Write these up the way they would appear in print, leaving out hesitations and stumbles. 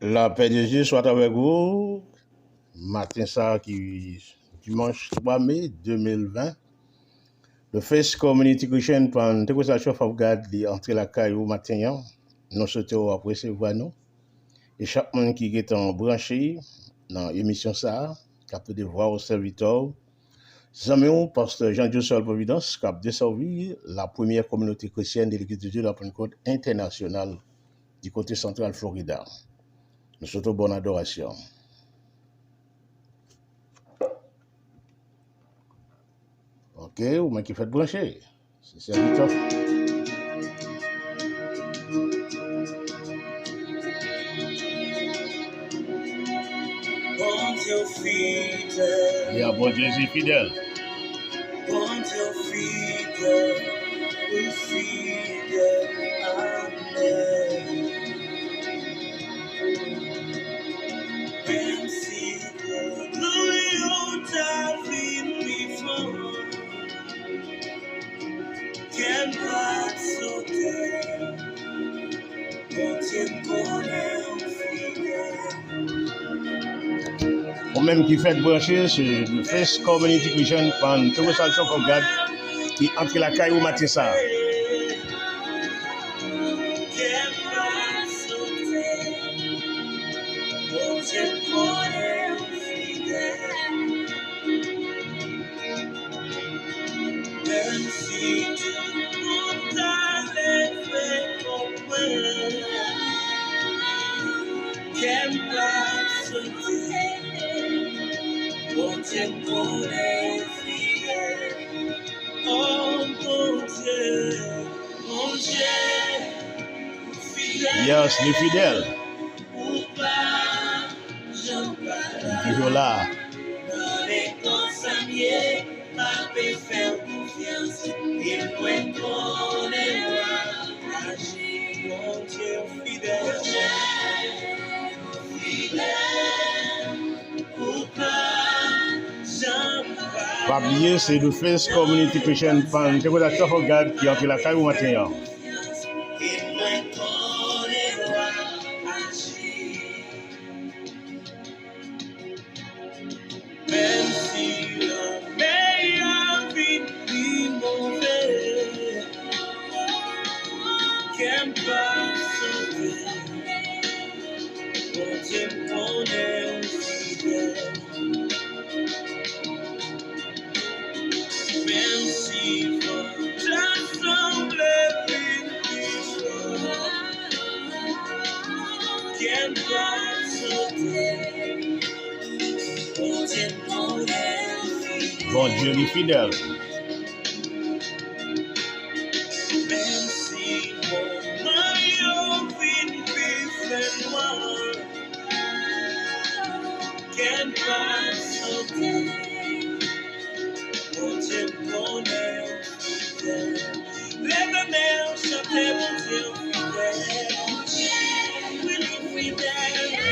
La paix de Dieu soit avec vous. Matin ça qui dimanche 3 mai 2020. Le First Community Christian prend Chef of God entre la caille matin. Nous souhaitons apprécier nous. Et chaque monde qui est en branché dans l'émission ça, qui a pu voir au serviteur. Zamion, pasteur Jean-Joseph Providence, qui a desservi la première communauté chrétienne de l'Église de Dieu de la Pentecôte internationale du côté central Florida. Nous souhaitons bonne adoration. Ok, ou même qui fait brancher. C'est serviteur. Bon Dieu fidèle. Il y a bon Jésus fidèle. Bon Dieu fidèle. Oui, fidèle. Amen. Même si nous ta vie before can pas sauter. Bon Dieu connaît fidèle. Ou même qui fait brancher sur le First Community Christian prend Chef of God qui entre la caille au matin ça. Yes, les fidèles. Toujours là. Pas oublier, c'est le First Community Christian Chef of God qui entre la caille au matin. Bon Dieu est fidèle.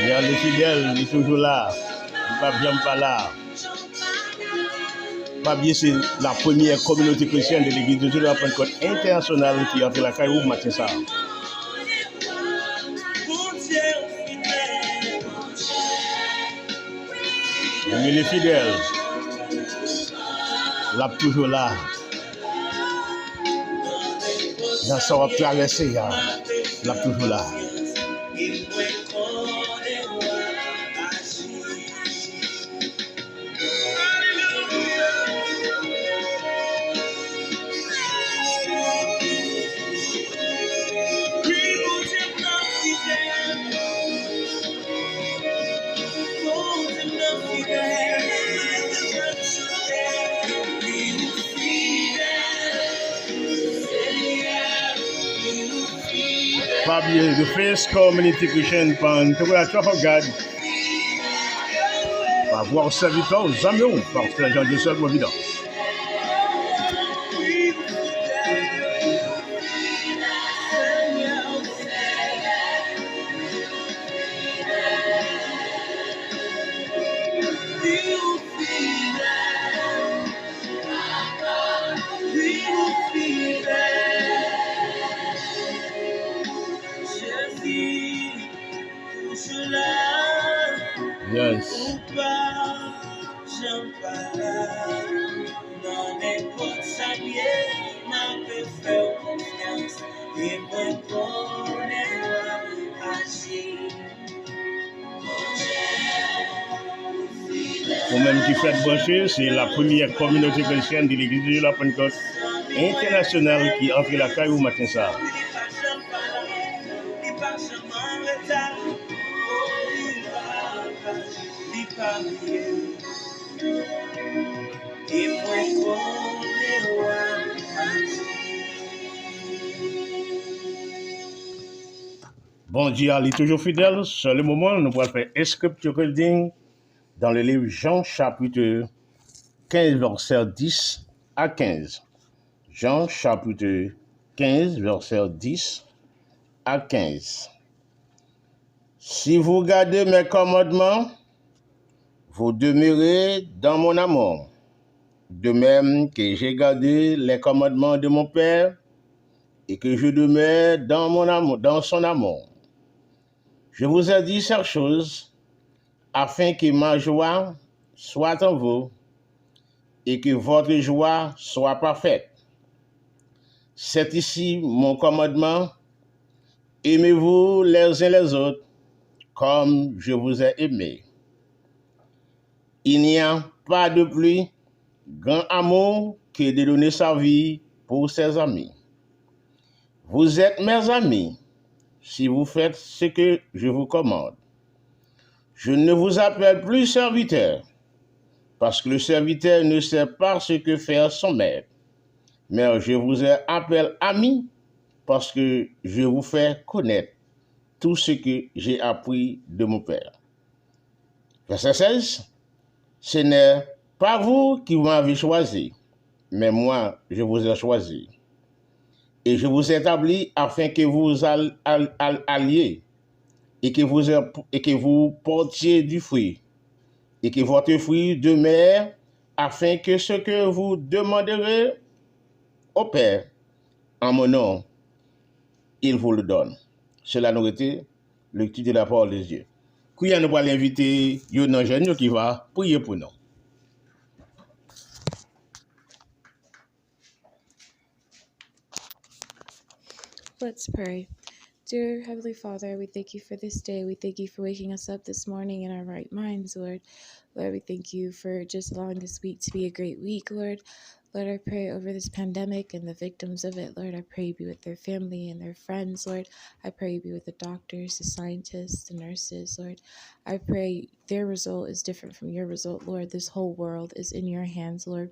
Il y a les fidèles, il est toujours là. Il ne va bien pas là. Pas bien, c'est la première communauté chrétienne de l'Église de Dieu de la Pentecôte internationale qui a fait la caille au matin ça. Mais les fidèles, là toujours là. Dans ça va traverser, là toujours là. Fabien, the First Community Christian Chef of God. Va voir serviteur Zamion, pasteur Jean-Joseph Providence. Jésus, touche la Yes. Ou pas, j'en parle. Non, n'importe ça bien, m'a peut faire confiance. Et moi, connais-moi, agir. Vous-même qui faites brancher, c'est la première communauté chrétienne de l'église de la Pentecôte internationale qui entre la caille au matin ça. Bon Dieu, il est toujours fidèle. Sur le moment, nous allons faire un scripture reading dans le livre Jean chapitre 15, verset 10 à 15. Jean chapitre 15, verset 10 à 15. Si vous gardez mes commandements, vous demeurez dans mon amour. De même que j'ai gardé les commandements de mon Père et que je demeure dans mon amour, dans son amour. Je vous ai dit ces choses afin que ma joie soit en vous et que votre joie soit parfaite. C'est ici mon commandement. Aimez-vous les uns les autres comme je vous ai aimé. Il n'y a pas de plus grand amour que de donner sa vie pour ses amis. Vous êtes mes amis si vous faites ce que je vous commande. Je ne vous appelle plus serviteur, parce que le serviteur ne sait pas ce que fait son maître. Mais je vous appelle ami, parce que je vous fais connaître tout ce que j'ai appris de mon Père. Verset 16. Ce n'est pas vous qui m'avez choisi, mais moi, je vous ai choisi. Et je vous ai établi afin que vous alliez et que vous portiez du fruit et que votre fruit demeure afin que ce que vous demanderez au Père en mon nom, il vous le donne. Cela nous était le titre de la parole de Dieu. Nous allons inviter Yonan Jeune qui va prier pour nous. Let's pray. Dear Heavenly Father, we thank you for this day. We thank you for waking us up this morning in our right minds, Lord. Lord, we thank you for just allowing this week to be a great week, Lord. Lord, I pray over this pandemic and the victims of it. Lord, I pray you be with their family and their friends, Lord. I pray you be with the doctors, the scientists, the nurses, Lord. I pray their result is different from your result, Lord. This whole world is in your hands, Lord.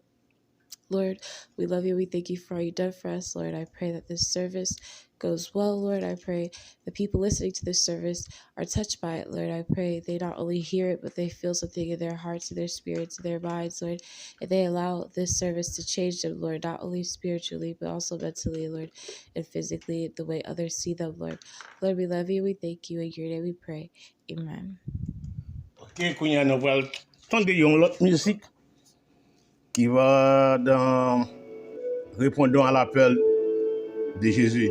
Lord, we love you. We thank you for all you done for us, Lord. I pray that this service goes well, Lord. I pray the people listening to this service are touched by it, Lord. I pray they not only hear it, but they feel something in their hearts, in their spirits, in their minds, Lord. And they allow this service to change them, Lord, not only spiritually, but also mentally, Lord, and physically, the way others see them, Lord. Lord, we love you. We thank you. In your name we pray. Amen. Ok, Kounia, nous allons entendre une autre musique qui va dans répondant à l'appel de Jésus.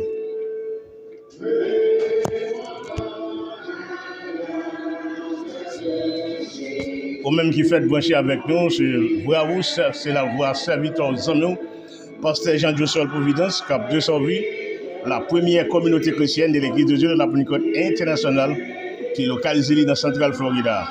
Ou même qui fait brancher avec nous, c'est la voix serviteur Zanou, pasteur Jean-Joseph Providence, cap de Sauvi, la première communauté chrétienne de l'église de Dieu de la Pentecôte internationale qui est localisée dans Central Florida.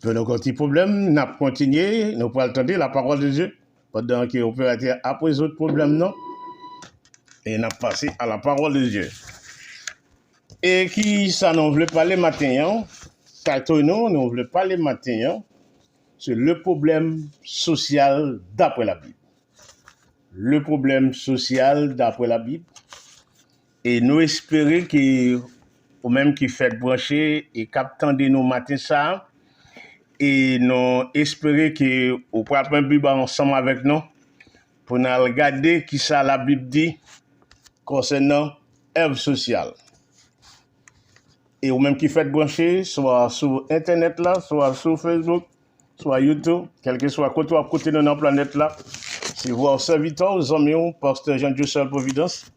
Pour nos petits problèmes, nous avons continué, nous pouvons attendre la parole de Dieu pendant que l'opérateur a posé d'autres problèmes, non? Et nous avons passé à la parole de Dieu. Et qui ça nous veut parler matin, nous voulons parler matin, c'est le problème social d'après la Bible. Le problème social d'après la Bible. Et nous espérons que, ou même qui fait brancher et captant de nos matins ça, et nous espérons que vous pouvez prendre la Bible ensemble avec nous pour nous regarder qui ça la Bible dit concernant œuvre sociale. Et ou même qui fait brancher, soit sur Internet là, soit sur Facebook, soit YouTube, quel que soit côté de la planète là, c'est voir serviteur aux amis, pasteur Jean-Dieu Providence,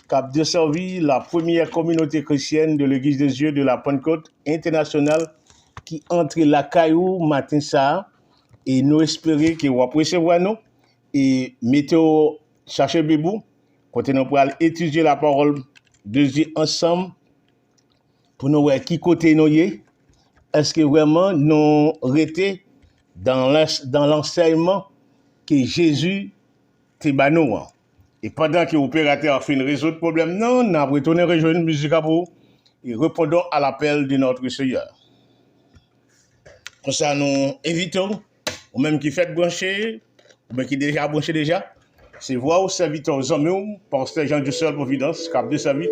qui a desservi la première communauté chrétienne de l'Église des Yeux de la Pentecôte internationale qui entre la caillou matin ça et nous espérons que vous appréciez nous et mettez chercher bibou côté nous pour étudier la parole de Dieu ensemble pour nous voir qui côté nous est. Est-ce que vraiment nous rester dans l'enseignement que Jésus t'a banou. Et pendant que l'opérateur a fait une résoudre le problème, non, nous avons retourné rejoindre musique à vous et répondons à l'appel de notre Seigneur. Comme ça, nous invitons, ou même qui fait brancher, ou même qui déjà branché déjà, c'est voir au serviteur aux hommes, pasteur Jean-Dieu Providence, qui a desservi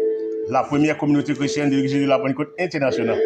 la première communauté chrétienne de l'Église de la Pentecôte internationale.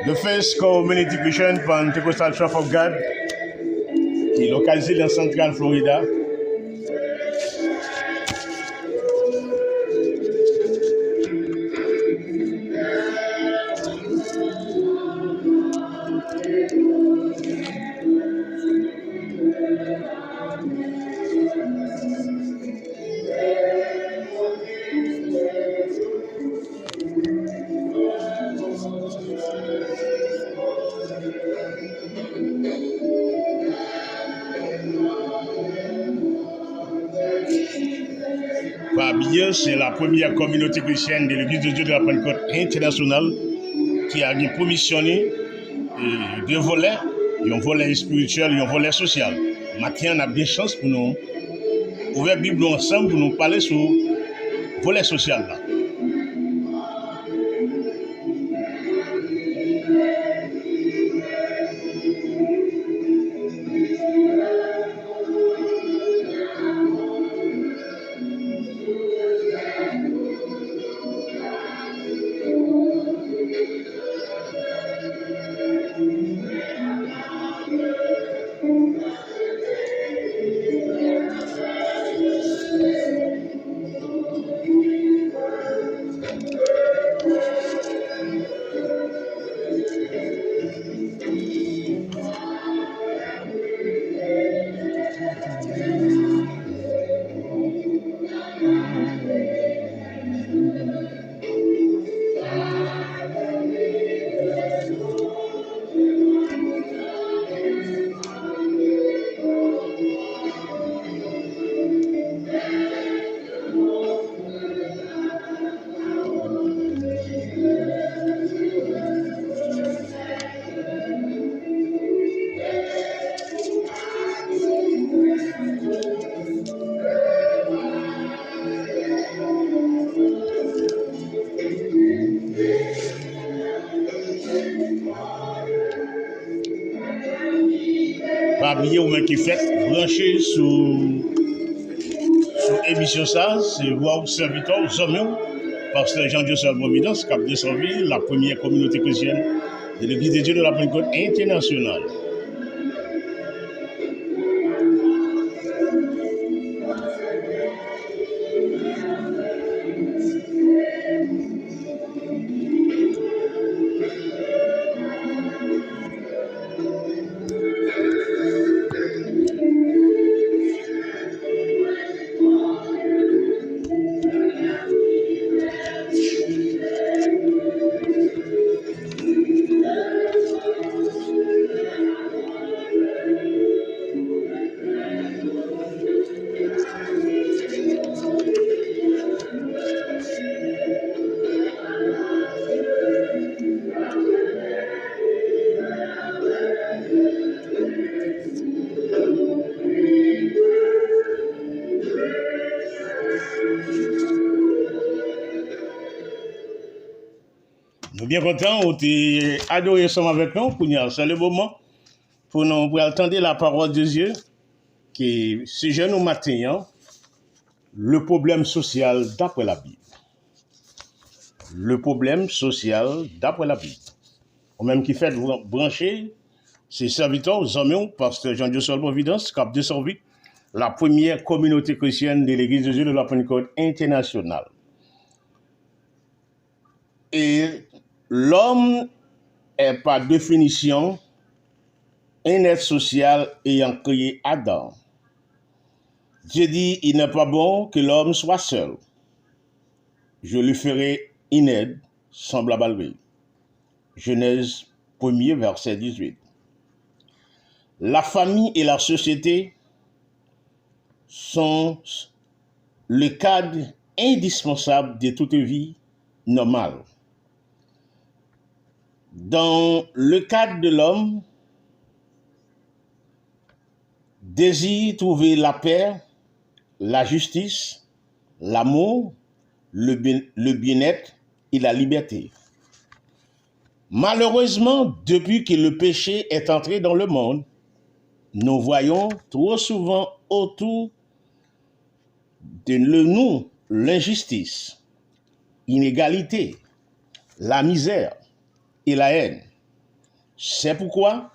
The First Community Christian Pentecostal Church of God, qui est localisé dans Central Florida. C'est la première communauté chrétienne de l'Église de Dieu de la Pentecôte internationale qui a promissionné deux volets, un volet spirituel et un volet social. Maintenant, on a bien chance pour nous ouvrir la Bible ensemble pour nous parler sur le volet social. Là. pas oublier ou même qui fait brancher sur émission ça, c'est voir serviteur aux hommes, pasteur Jean-Dieu Seul Providence, cap de Serville, la première communauté chrétienne de l'Église de Dieu de la Pentecôte internationale. Nous bien contents, on t'est adoré ensemble avec nous pour nous. C'est le moment pour nous pour entendre la parole de Dieu qui ce jeune nous matin, le problème social d'après la Bible. Le problème social d'après la Bible. Ou même qui fait brancher ses serviteurs aux hommes, pasteur Jean-Dieu Seul Providence, cap de Serville, la première communauté chrétienne de l'Église de Dieu de la Pentecôte internationale. Et l'homme est par définition un être social ayant créé Adam. Dieu dit, il n'est pas bon que l'homme soit seul. Je lui ferai une aide semblable à lui. Genèse 1er, verset 18. La famille et la société sont le cadre indispensable de toute vie normale. Dans le cadre de l'homme, désire trouver la paix, la justice, l'amour, le bien-être et la liberté. Malheureusement, depuis que le péché est entré dans le monde, nous voyons trop souvent autour de nous l'injustice, l'inégalité, la misère et la haine. C'est pourquoi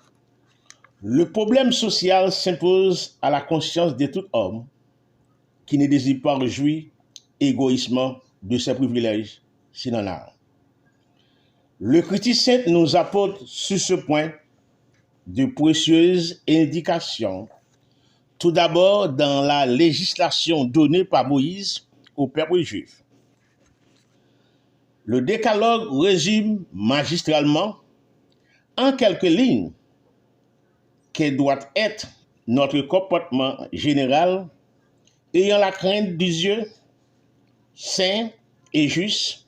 le problème social s'impose à la conscience de tout homme qui ne désire pas réjouir égoïstement de ses privilèges, s'il en a. Le Critique saint nous apporte sur ce point de précieuses indications. Tout d'abord, dans la législation donnée par Moïse au peuple juif. Le décalogue résume magistralement en quelques lignes quel doit être notre comportement général ayant la crainte du Dieu saint et juste.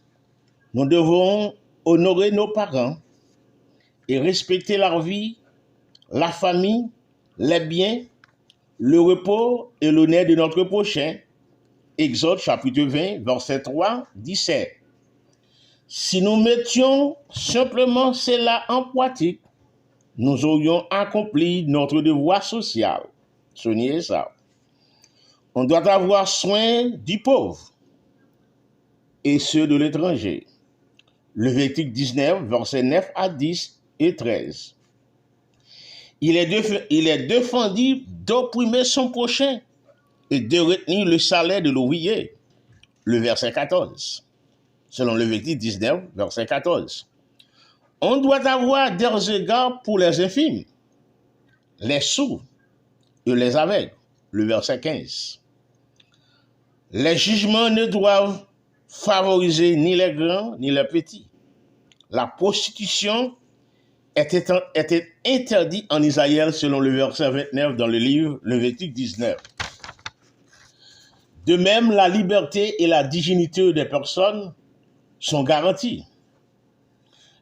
Nous devons honorer nos parents et respecter leur vie, la famille, les biens, le repos et l'honneur de notre prochain. Exode chapitre 20, verset 3, 17. Si nous mettions simplement cela en pratique, nous aurions accompli notre devoir social. Souvenez ça. On doit avoir soin du pauvre et ceux de l'étranger. Lévitique 19, versets 9 à 10 et 13. Il est défendu d'opprimer son prochain et de retenir le salaire de l'ouvrier. Le verset 14. Selon Lévitique 19, verset 14. On doit avoir des égards pour les infimes, les sourds et les aveugles. Le verset 15. Les jugements ne doivent favoriser ni les grands ni les petits. La prostitution était interdite en Israël selon le verset 29 dans le livre Lévitique 19. De même, la liberté et la dignité des personnes sont garanties.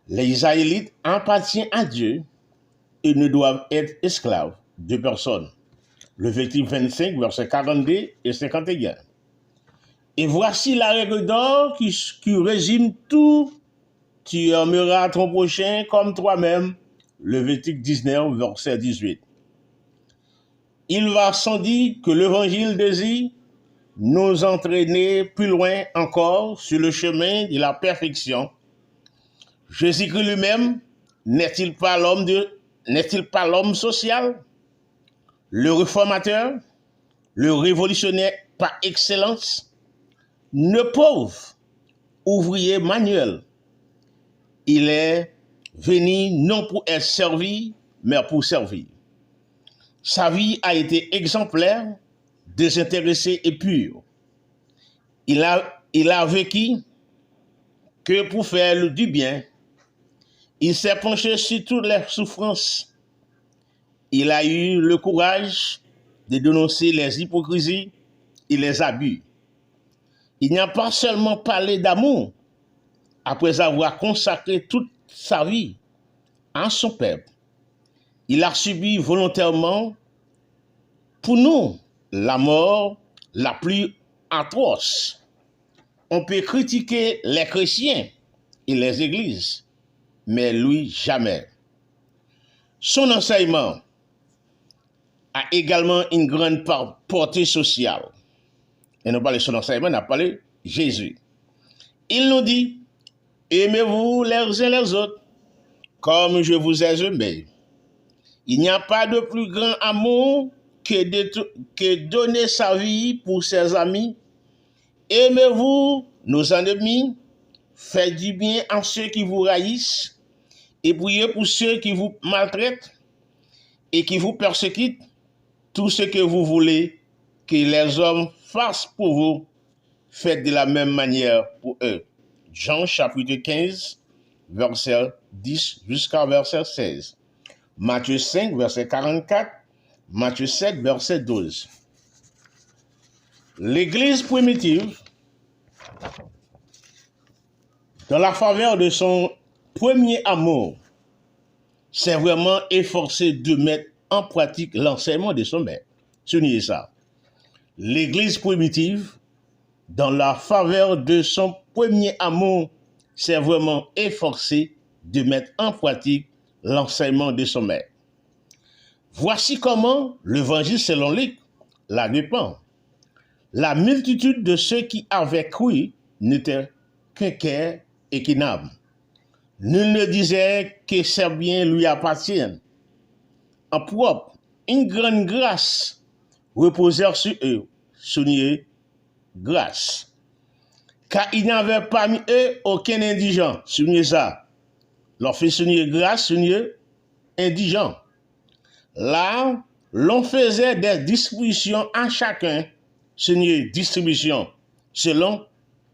Les Israélites appartiennent à Dieu et ne doivent être esclaves de personne. Lévitique 25, versets 42 et 51. Et voici la règle d'or qui résume tout. Tu aimeras ton prochain comme toi-même. Lévitique 19, verset 18. il va sans dire que l'évangile désire nous entraîner plus loin encore sur le chemin de la perfection. Jésus-Christ lui-même n'est-il pas l'homme social, le réformateur, le révolutionnaire par excellence, le pauvre ouvrier manuel? Il est venu non pour être servi, mais pour servir. Sa vie a été exemplaire, désintéressée et pure. Il a vécu que pour faire du bien. Il s'est penché sur toutes les souffrances. Il a eu le courage de dénoncer les hypocrisies et les abus. Il n'a pas seulement parlé d'amour après avoir consacré toute sa vie à son peuple. Il a subi volontairement pour nous la mort la plus atroce. On peut critiquer les chrétiens et les églises, mais lui jamais. Son enseignement a également une grande portée sociale. Et nous parlons de son enseignement, on a parlé de Jésus. Il nous dit, aimez-vous les uns les autres, comme je vous ai aimé. Il n'y a pas de plus grand amour que donner sa vie pour ses amis. Aimez-vous nos ennemis, faites du bien à ceux qui vous haïssent, et priez pour ceux qui vous maltraitent et qui vous persécutent. Tout ce que vous voulez que les hommes fassent pour vous, faites de la même manière pour eux. Jean chapitre 15, verset 10 jusqu'à verset 16. Matthieu 5, verset 44. Matthieu 7, verset 12. L'Église primitive, dans la faveur de son premier amour, s'est vraiment efforcée de mettre en pratique l'enseignement de son maître. Soulignez ça. L'Église primitive, dans la faveur de son premier amour, s'est vraiment efforcée de mettre en pratique l'enseignement de son maître. Voici comment l'évangile selon Luc la répand. La multitude de ceux qui avaient cru n'était qu'un cœur et qu'une âme. Nul ne disait que ses biens lui appartiennent. En propre, une grande grâce reposait sur eux. Soulignez, grâce. Car il n'y avait parmi eux aucun indigent. Soulignez ça. Leur fait souligner grâce, soulignez indigent. Là, l'on faisait des distributions à chacun, soulignez distribution, selon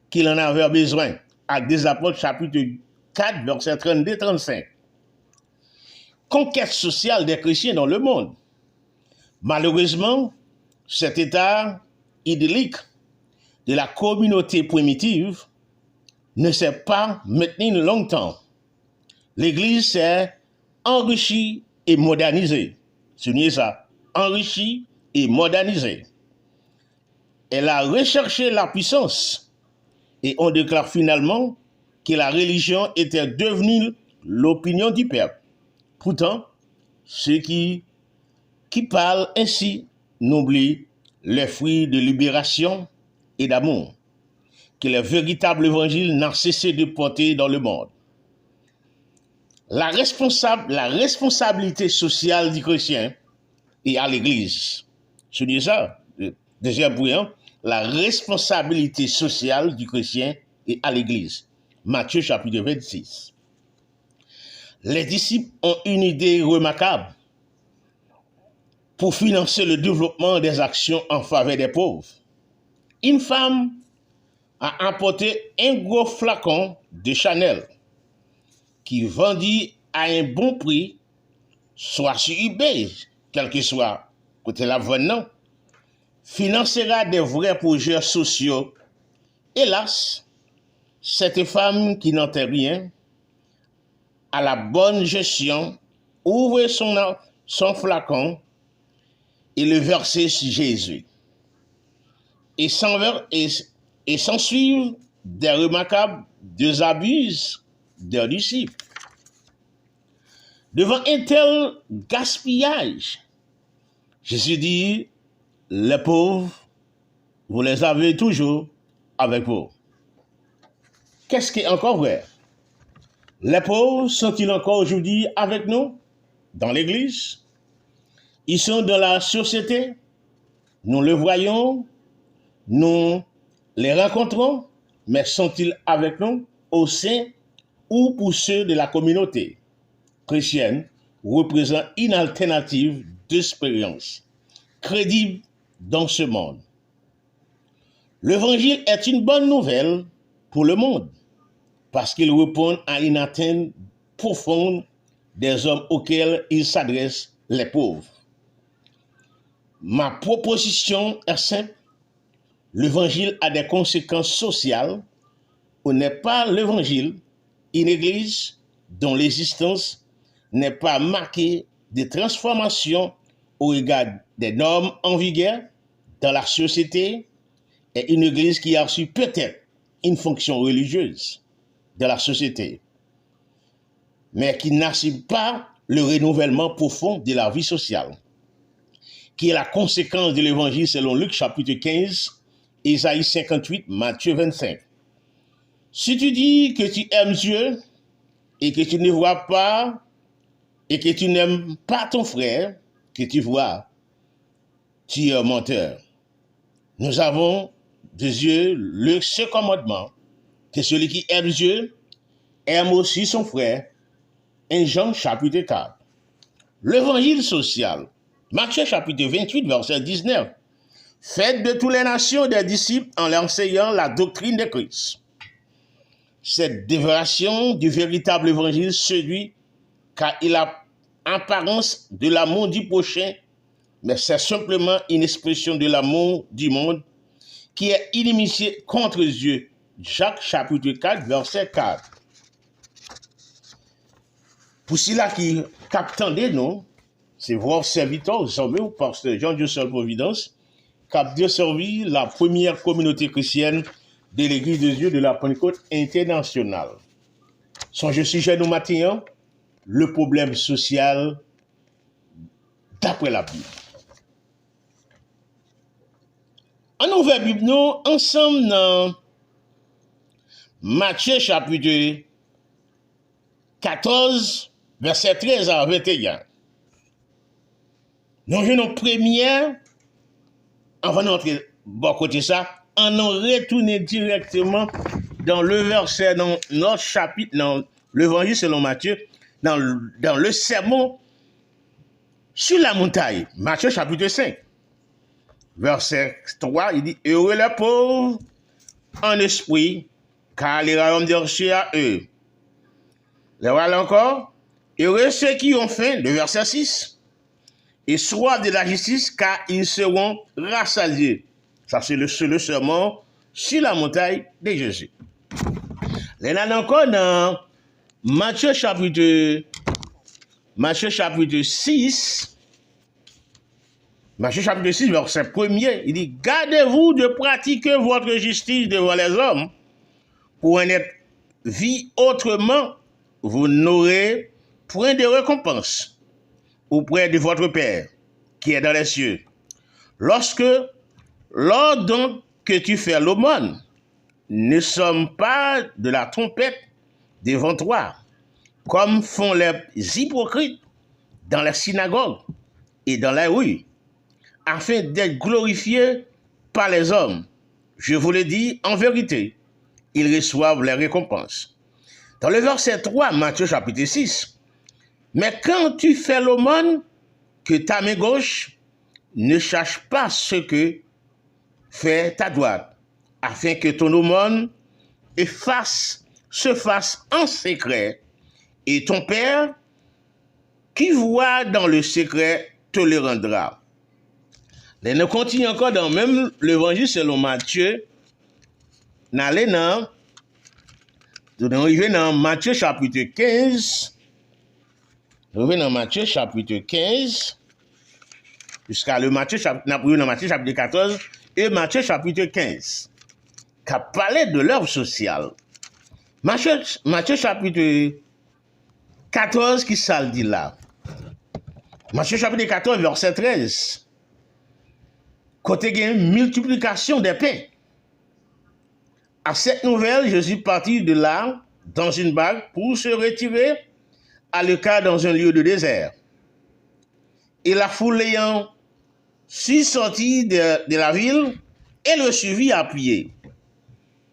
qu'il en avait besoin. Actes des Apôtres, chapitre 4, verset 32-35. Conquête sociale des chrétiens dans le monde. Malheureusement, cet état idyllique de la communauté primitive ne s'est pas maintenu longtemps. L'Église s'est enrichie et modernisée. Soulignez ça, enrichie et modernisée. Elle a recherché la puissance et on déclare finalement que la religion était devenue l'opinion du peuple. Pourtant, ceux qui parlent ainsi n'oublient les fruits de libération et d'amour que le véritable évangile n'a cessé de porter dans le monde. La responsabilité sociale du chrétien et à l'Église. Je dis ça, deuxième point, la responsabilité sociale du chrétien et à l'Église. Matthieu chapitre 26. Les disciples ont une idée remarquable pour financer le développement des actions en faveur des pauvres. Une femme a apporté un gros flacon de Chanel qui vendit à un bon prix, soit sur eBay, quel que soit côté la vente, financera des vrais projets sociaux. Hélas, cette femme qui n'entend rien, à la bonne gestion, ouvre son flacon et le verser sur Jésus. Et s'ensuivent des remarquables désabus des disciples. Devant un tel gaspillage, Jésus dit, les pauvres, vous les avez toujours avec vous. Qu'est-ce qui est encore vrai? Les pauvres sont-ils encore aujourd'hui avec nous dans l'Église? Ils sont dans la société, nous le voyons, nous les rencontrons, mais sont-ils avec nous au sein ou pour ceux de la communauté chrétienne représentent une alternative d'expérience crédible dans ce monde? L'Évangile est une bonne nouvelle pour le monde parce qu'il répond à une atteinte profonde des hommes auxquels il s'adresse, les pauvres. Ma proposition est simple. L'Évangile a des conséquences sociales. On n'est pas l'Évangile, une église dont l'existence n'est pas marquée de transformation au regard des normes en vigueur dans la société est une église qui a reçu peut-être une fonction religieuse de la société, mais qui n'assure pas le renouvellement profond de la vie sociale, qui est la conséquence de l'Évangile selon Luc chapitre 15, Isaïe 58, Matthieu 25. Si tu dis que tu aimes Dieu et que tu ne vois pas et que tu n'aimes pas ton frère que tu vois, tu es un menteur. Nous avons de Dieu ce commandement que celui qui aime Dieu aime aussi son frère. 1 Jean chapitre 4. L'évangile social, Matthieu chapitre 28, verset 19. Faites de toutes les nations des disciples en leur enseignant la doctrine de Christ. Cette déclaration du véritable évangile séduit car il a apparence de l'amour du prochain, mais c'est simplement une expression de l'amour du monde qui est inimitié contre Dieu. Jacques chapitre 4, verset 4. Pour cela qui captendez nous, c'est votre serviteur, Jean-Baptiste, pasteur Jean-Dieu Seul Providence, qui a servi la première communauté chrétienne de l'Église de Dieu de la Pentecôte internationale. Son sujet nous matin, le problème social d'après la Bible. En ouvert Bible, nous, ensemble dans Matthieu chapitre 14, verset 13 à 21. Nous avons une première, avant d'entrer bon côté ça, on retourne directement dans le verset, dans notre chapitre, dans l'évangile selon Matthieu, dans le sermon sur la montagne, Matthieu chapitre 5. Verset 3, il dit, heureux les pauvres en esprit, car les royaumes de Dieu à eux. Les voilà encore, heureux ceux qui ont faim, le verset 6, et soif de la justice, car ils seront rassasiés. Ça, c'est le sermon sur la montagne de Jésus. Les là encore dans Matthieu chapitre 6, Matthieu chapitre 6, verset 1er, il dit, gardez-vous de pratiquer votre justice devant les hommes, pour en être vie autrement, vous n'aurez point de récompense auprès de votre Père, qui est dans les cieux. Lors donc que tu fais l'aumône, ne sommes pas de la trompette devant toi, comme font les hypocrites dans les synagogues et dans les rues, afin d'être glorifiés par les hommes. Je vous le dis en vérité, ils reçoivent les récompenses. Dans le verset 3, Matthieu chapitre 6, mais quand tu fais l'aumône, que ta main gauche ne cherche pas ce que fait ta droite, afin que ton aumône se fasse en secret, et ton Père, qui voit dans le secret, te le rendra. Et nous continuons encore dans même l'évangile selon Matthieu. Nous allons arriver dans Matthieu chapitre 15. Nous arrivons dans Matthieu chapitre 15. Jusqu'à le Matthieu chapitre 14 et Matthieu chapitre 15. Qui a parlé de l'œuvre sociale. Matthieu chapitre 14, qui ça le dit là? Matthieu chapitre 14, verset 13. côté une multiplication des pains. À cette nouvelle, Jésus partit de là dans une barque pour se retirer à l'écart dans un lieu de désert. Et la foule ayant su sortir de la ville, elle le suivit à pied.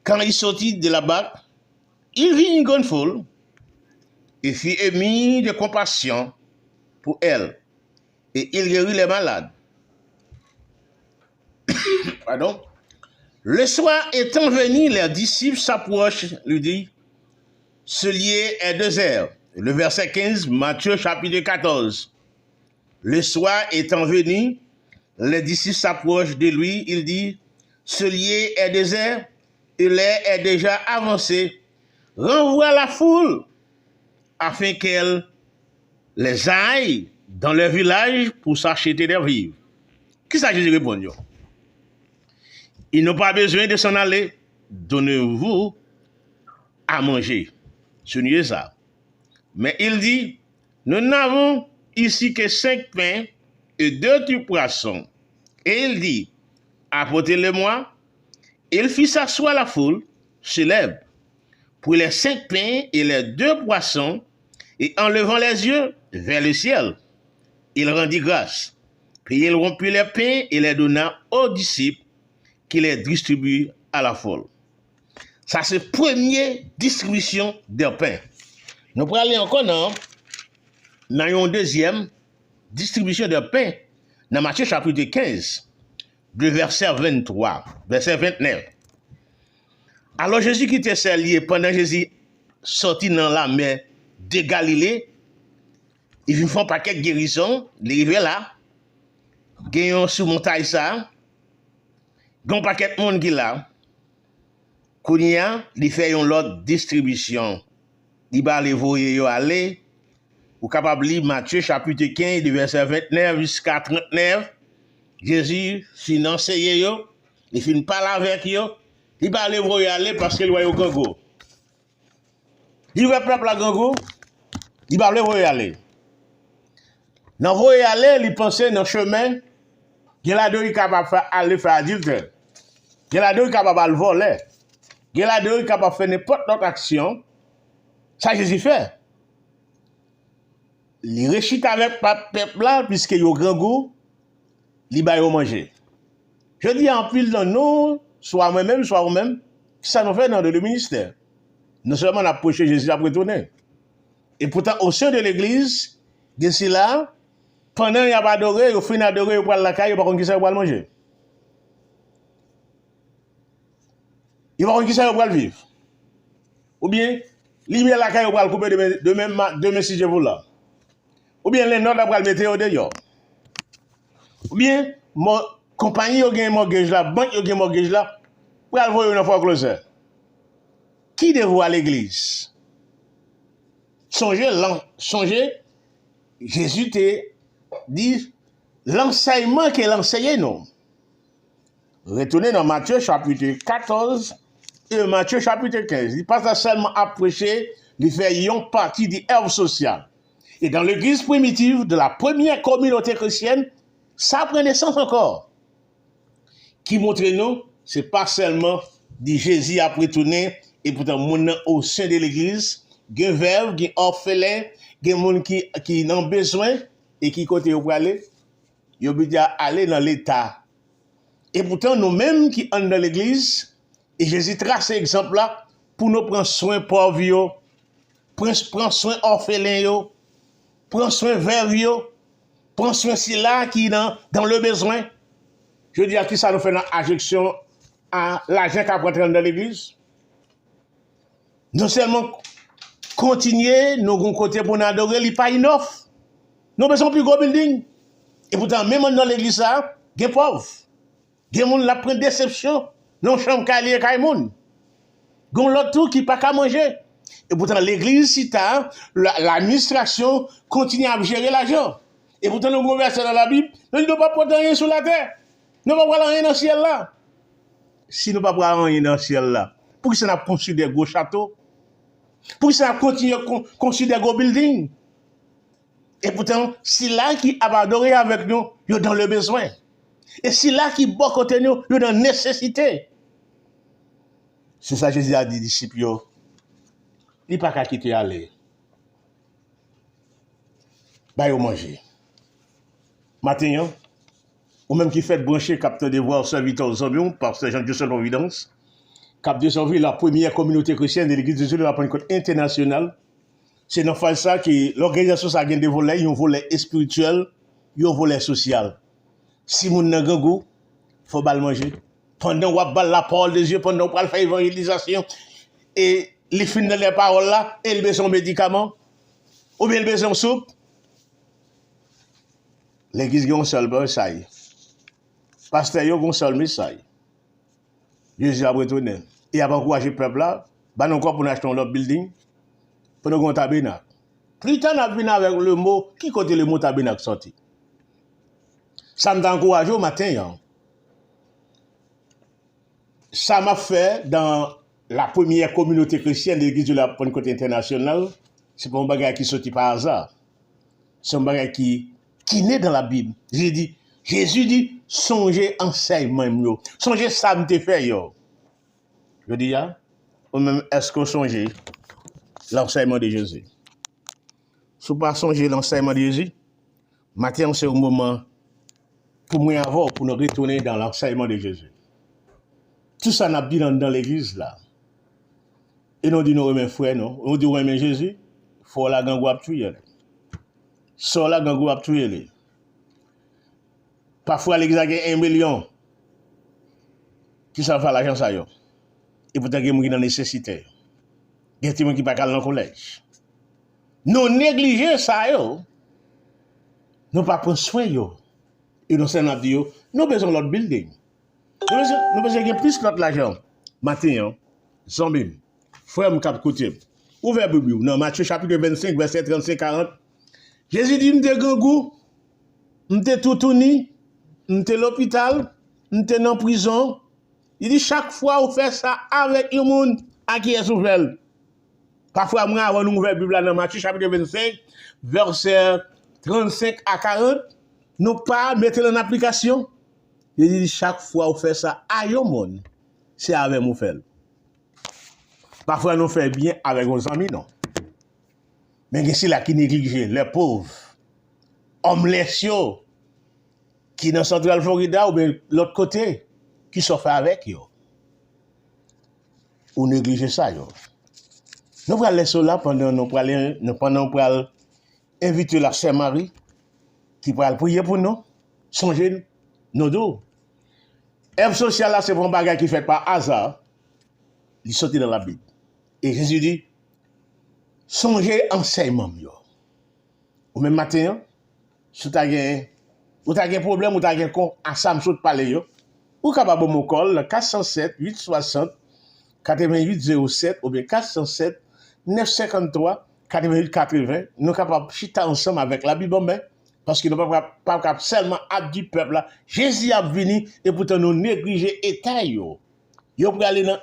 Quand il sortit de la barque, il vit une grande foule et fut ému de compassion pour elle. Et il guérit les malades. Pardon. Le soir étant venu, les disciples s'approchent, lui dit, ce lieu est désert. Le verset 15, Matthieu chapitre 14. Le soir étant venu, les disciples s'approchent de lui, il dit, ce lieu est désert, et l'heure est déjà avancée. Renvoie la foule, afin qu'elle les aille dans leur village pour s'acheter des vivres. Qui ça Jésus répond? Ils n'ont pas besoin de s'en aller. Donnez-vous à manger. Ce n'est ça. Mais il dit, nous n'avons ici que 5 pains et 2 poissons. Et il dit, apportez-le-moi. Il fit s'asseoir la foule, célèbre, pour les 5 pains et les 2 poissons, et en levant les yeux vers le ciel, il rendit grâce. Puis il rompit les pains et les donna aux disciples, qui les distribue à la foule. Ça, c'est la première distribution des pains. Nous pourrons aller encore dans une deuxième distribution de pain dans Matthieu chapitre 15, de verset 23, verset 29. Alors Jésus qui était servi pendant Jésus sorti dans la mer de Galilée, il vient faire un paquet de guérison, il est arrivé là, gagnant sous montagne ça, il y a un paquet de monde qui est là, il fait une autre distribution. Il va aller voyer aller, ou capable lire Matthieu chapitre 15, de verset 29 jusqu'à 39. Jésus finance yo, il finit parler avec yo, il va aller voyer aller parce qu'il voit au gango. Il va peuple à gango, il va aller voyer aller. Dans voyer aller, il pensait dans le chemin, il a deux capable aller faire adultère. Il a deux capable voler. Il a deux capable faire n'importe quelle action. Ça Jésus fait. Il réchite avec peuple là puisque yo grand goût, il va manger. Je dis en pile dans nous, soit moi-même, soit vous-même, ça nous fait dans le ministère. Non seulement on a approché Jésus après tourner. Et pourtant au sein de l'église, d'ici là, pendant qu'il y a adoré, il finit d'adorer, il prend la caille, il va qui ça va manger. Il va qui ça va vivre. Ou bien libérer la caille, il va couper demain si je vous là. Ou bien les notes, il va le mettre au dehors. Ou bien mon compagnie a un mortgage là, banque a un mortgage là, pour aller voir une fois closer. Qui dévoue à l'église? Songez, Jésus te dit l'enseignement qu'il enseigne nous. Retournez dans Matthieu chapitre 14 et Matthieu chapitre 15. Il passe seulement à prêcher, il fait une partie de l'œuvre sociale. Et dans l'église primitive de la première communauté chrétienne, ça prend naissance encore. Qui montre nous, ce n'est pas seulement dit Jésus a retourné et pourtant mon au sein de l'église, il y a un veuve, il y a un orphelin, il y a des gens qui ont besoin et qui côté où aller, ils ont besoin aller dans l'état. Et pourtant nous-mêmes qui sommes dans l'église, et Jésus trace cet exemple là pour nous prendre soin pauvres, prendre soin orphelins, prendre soin veuves, prendre soin si là qui dans le besoin. Je dis à qui ça nous fait dans injection à l'argent qu'on prend dans l'église. Non seulement continuer, nous avons côté pour nous adorer, il n'y a pas une offre. Nous avons besoin de plus gros building. Et pourtant, même dans l'église, il y a des pauvres. Il y a des gens qui prennent déception. Non, chambre calée, il y a des gens. Il y a l'autre tout qui n'a pas qu'à manger. Et pourtant, l'église, si l'administration continue à gérer l'argent. Et pourtant, nous avons versé dans la Bible, nous ne devons pas porter rien sur la terre. Nous ne devons pas prendre rien dans le ciel là. Si nous ne devons pas prendre rien dans le ciel là, pour que ça n'a pas construit des gros châteaux? Pour que ça n'a pas continué à construire des gros buildings? Et pourtant, c'est là qui a adoré avec nous, ils sont dans le besoin. Et si là qui bon côté nous, nous dans nécessité. C'est ça Jésus a dit disciples, il pas qu'à quitter aller. Bah yo manger. Matin, ou même qui fait brancher capteur de voir serviteur aux hommes par ces gens de seule providence. Cap de Sauver, la première communauté chrétienne de l'église de Dieu de la Pentecôte internationale. C'est dans face ça que l'organisation ça gagne des volets, il y a un volet spirituel, il y a un volet social. Si moun nan gan goût, faut bal manger. Pendant qu'on bal la parole de Dieu, pendant qu'on faire évangélisation et les fins de les paroles là, et il besoin médicament ou bien il besoin soupe. L'église a un seul message. Pasteur a un seul message. Jésus a retourné. Il a encouragé le peuple là, bah non encore pour acheter un autre building, pour nous un tabernacle. Plus tard, on a venu avec le mot, qui côté le mot tabernacle sorti. Ça m'a encouragé au matin. Ça m'a fait dans la première communauté chrétienne de l'église de la Pentecôte internationale. C'est pas un bagage qui sorti par hasard. C'est un bagage qui naît dans la Bible. Jésus dit, songez enseignement, songez ça me te fait. Je dis, ou même est-ce qu'on songe l'enseignement de Jésus? Si vous ne pas songer l'enseignement de Jésus, maintenant c'est un moment pour moi avoir, pour nous retourner dans l'enseignement de Jésus. Tout ça n'a dit dans l'église là. Et nous disons, nous, mes frères, non? Nous disons, mais Jésus, il faut la gangou à tuer. Soit la gangou à tuer. Parfois, l'église a 1 million. Qui s'en fait l'argent ça? Et pourtant, il y a des gens qui ont nécessité. Il y a des gens qui ne sont pas dans le collège. Nous négligeons ça. Nous ne pas prendre soin. Et nous sommes dit, nous avons besoin de l'autre building. Nous avons besoin de plus que l'argent. Matin, zombie, frère me cap côté. Ouvert Bible, dans Matthieu chapitre 25, verset 35-40. Jésus dit, m'te gangou, m'te toutouni, m'te l'hôpital, m'te dans prison. Il dit, chaque fois, vous faites ça avec un monde à qui est ouvert. Parfois, moi, avant nous ouvrir la Bible dans Matthieu chapitre 25, verset 35 à 40, nous pas mettre en application. Il dit, chaque fois, vous faites ça à un monde, c'est avec nous faire. Parfois, nous faisons bien avec nos amis, non. Mais c'est là qui néglige les pauvres, homeless, qui dans Central Florida ou bien l'autre côté, qui s'offrent avec eux. Ou négliger ça, yo. Nous allons laisser là pendant nous allons inviter la Sainte Marie qui va prier pour nous, songer nos dos. Œuvre sociale là, c'est un bagage qui fait par hasard, il sorti dans la Bible. Et Jésus dit, songez enseignement. Ou même matin, si tu as un problème, ou tu as un con, à ça, je parler, ou capable de me coller, 407 860 88 07, ou bien 407 953 88 80, nous sommes capables de chiter ensemble avec la Bible, parce que nous ne sommes pas capables seulement du peuple là. Jésus a venu et pourtant nous négliger l'État. Yo pour aller dans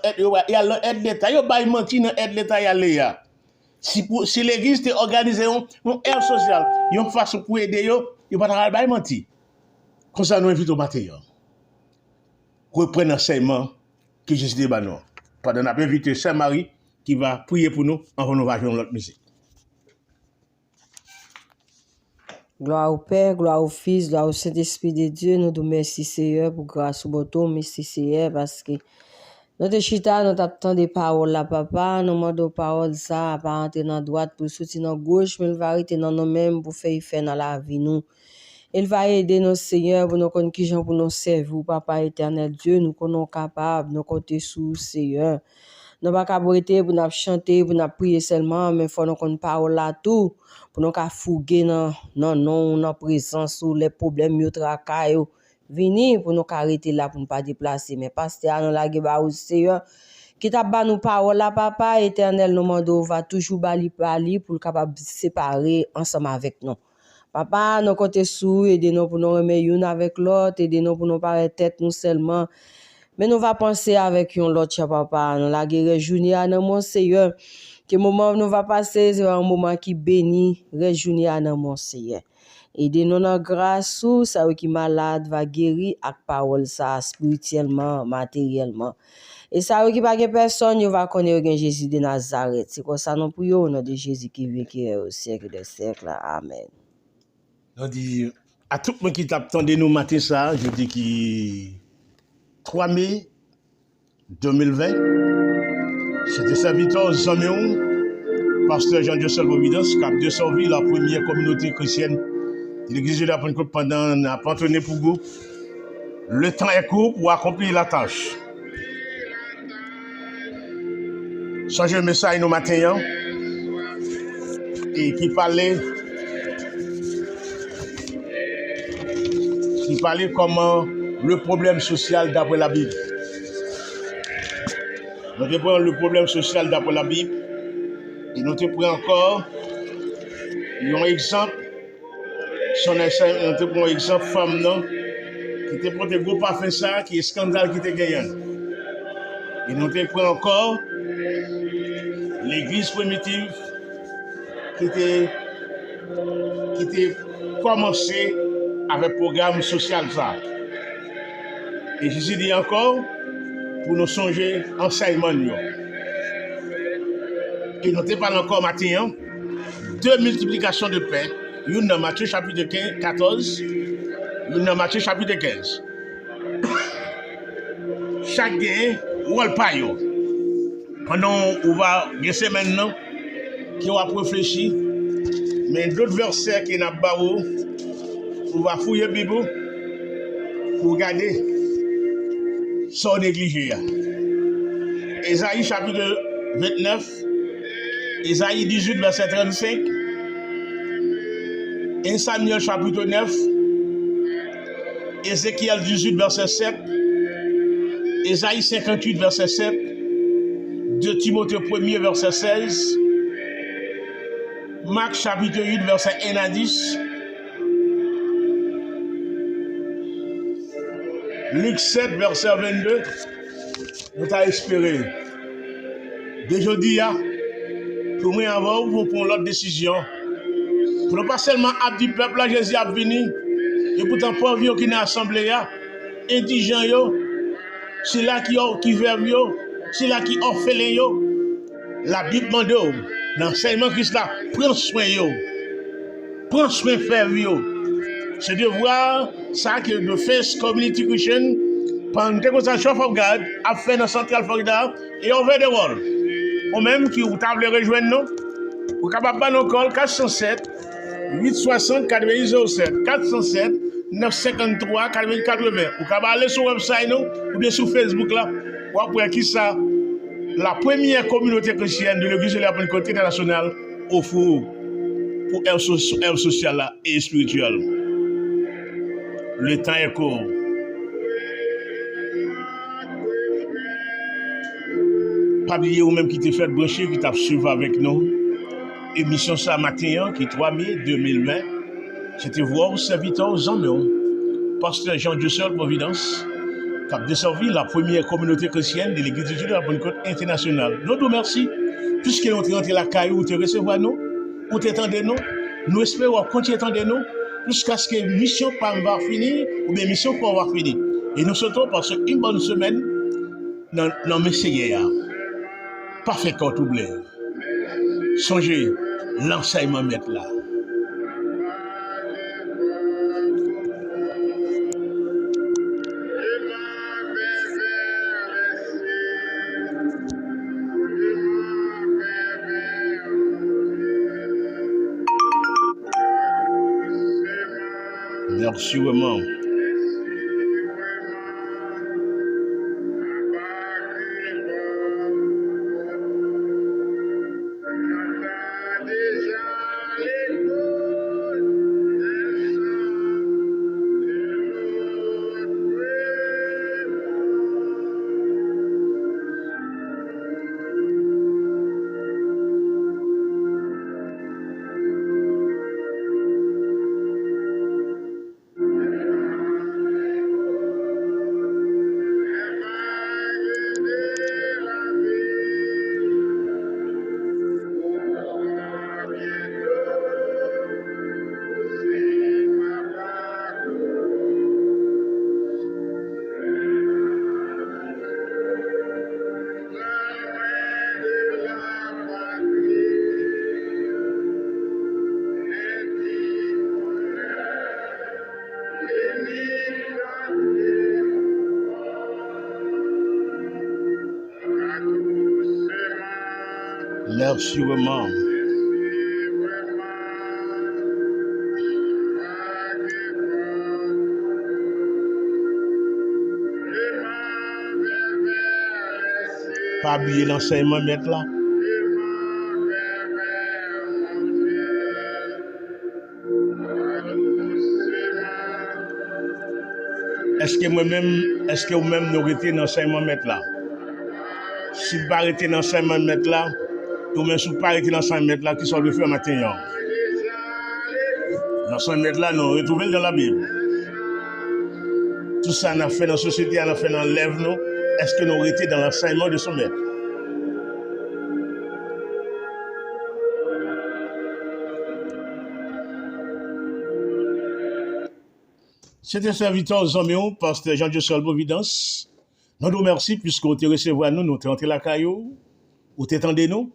l'aide l'État, yo pas mentir dans l'aide l'État y aller. Si l'église te organisé une aide sociale, une façon pour aider yo pas mentir. Comme ça nous invitons matin. Reprendre l'enseignement que Jésus dit bah non. Pendant qu'on a invité Sainte Marie qui va prier pour nous avant nous va jouer notre musique. Gloire au Père, gloire au Fils, gloire au Saint-Esprit de Dieu. Nous te remercions, Seigneur, pour grâce au bâton. Merci, Seigneur, parce que notre chita, nous t'attendons des paroles là, papa. Nous demandons des paroles ça, pas entrer dans la droite pour sortir dans la gauche, mais il va arrêter dans nous-mêmes pour faire effet dans la vie, nous. Il va aider nos Seigneur pour nous connaître qui gens pour nous servir, papa éternel Dieu. Nous sommes capables, nous compter sur Seigneur. Nous pas capables pour nous chanter, pour nous prier seulement, mais il faut nous connaître parole là tout, pour nous fouguer dans présence sur les problèmes yo tracay yo. Vini pour nous arrêter là pour nous pas déplacer, mais pasteur nous la geba au Seigneur qui t'a ba nous parole là papa éternel nous mando va toujours bali pour capable séparer ensemble avec nous. Papa, nous comptons sur aider-nous pour nous remettre une avec l'autre, aider-nous pour nous paraître tête nous seulement. Mais nous va penser avec l'autre, papa. Nous la guerre journée à mon Seigneur Que le moment où nous va passer, c'est un moment qui bénit, réjouit à mon Seigneur. Aidez-nous dans grâce, ça qui malade va guérir avec parole ça spirituellement, matériellement. Et ça qui pas personne, va connaître Jésus de Nazareth. C'est comme ça nous prions au nom de Jésus qui vit qui est au siècle des siècles. Amen. On dit à tout le monde qui t'attendait nous matin ça, je dis qui 3 mai 2020, c'était serviteur Zamion, pasteur Jean-Joseph Providence, cap de Sorville, la première communauté chrétienne de l'église de la Pentecôte pendant la pantonné pour vous. Le temps est court pour accomplir la tâche. Changer le message nous matin et qui parlait comment le problème social d'après la Bible. Nous prenons le problème social d'après la Bible et nous prenons encore un exemple. Nous prenons un exemple femme non, qui te prend des gros parfums ça, qui est scandale qui te gagne. Et nous prenons encore l'église primitive qui était commencé avec programme social ça. Et je dis encore, pour nous songer enseignement. Et nous parlons encore matin, deux multiplications de pain, une dans Matthieu chapitre 14, une dans Matthieu chapitre 15. Chaque gain, rôle pas yo. Pendant on va gagner maintenant, qui va réfléchir, mais d'autres versets qui n'a pas on va fouiller la Bible pour regarder sans négliger. Ésaïe chapitre 29, Ésaïe 18 verset 35, 1 Samuel chapitre 9, Ézéchiel 18 verset 7, Ésaïe 58 verset 7, 2 Timothée 1 verset 16, Marc chapitre 8 verset 1 à 10, Luc 7 verset 22, nous t'as espéré. Dès jeudi, pour moi avant, vous prenez l'autre décision. Pour ne pas seulement abdi peuple, là, Jésus a venu, et pourtant, pour vieux qui est assemblée, indigent, c'est là qui verbe, c'est là qui orphelin, la Bible demande, l'enseignement Christ là, prends soin, frère, c'est de voir ça que the First Community Christian, pendant que ça chauffe of God, a fait dans Central Florida et over the world. Ou même qui vous table rejoindre nous, vous capable de nous call 407 860 8007 407 953 8080. Vous capable aller sur le website nous ou bien sur Facebook là. Ou après qui ça, la première communauté chrétienne de l'église de la Pentecôte internationale offre pour aide sociale et spirituelle. Le temps est court. Pas oublier ou même qui t'a fait brancher, qui t'a suivi avec nous. Émission ça matin, qui 3 mai 2020. C'était voir serviteur Zamion, pasteur Jean-Joseph Providence, qui a desservi la première communauté chrétienne de l'église de la Pentecôte internationale. Nous vous remercions, puisque nous sommes rentrés la caille où te recevoir nous, où t'attendez nous, nous espérons continuer à attendre nous, jusqu'à ce que la mission va finir, ou bien mission va finir. Et nous souhaitons passer une bonne semaine dans le Messie. Parfait quand oublié. Songez, l'enseignement mettre là. Merci vraiment. Merci vraiment. Pas oublier l'enseignement mettre là. Est-ce que vous-même nous arrêtez dans l'enseignement mettre là? Si vous arrêtez dans l'enseignement mettre là, ou même si vous pas arrêtez dans l'enseignement mettre là, qui sont le faire matin. L'enseignement mettre là, nous retrouvons dans la Bible. Tout ça, on a fait dans la société, on a fait dans l'œuvre, nous. Est-ce que nous arrêtez dans l'enseignement de son maître? C'était serviteur aux hommes, pasteur Jean-Dieu Sol Providence. Nous nous remercions puisque vous te recevoir nous te rentrez la caillou, vous t'étendez nous,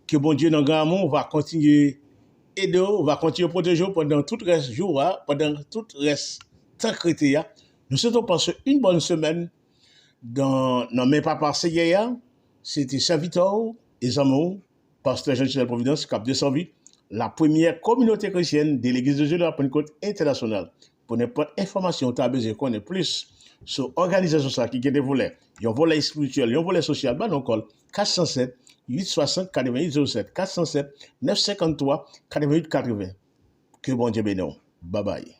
que bon Dieu dans grand amour va continuer aider, va continuer protéger pendant tout le reste jour, pendant tout le reste temps chrétien. Nous souhaitons passer une bonne semaine dans mes papas hier. C'était serviteur et hommes, pasteur Jean-Dieu Sol Providence, Cap de Sanvie, la première communauté chrétienne de l'Église de Dieu de la Pentecôte internationale. Pour n'importe information, tu as besoin de connaître plus sur l'organisation qui a des volets. Il y a un volet spirituel, il y a un volet social. Donc, 407 860 88 07 407 953 88 80. Que bon Dieu bénisse. Bye bye.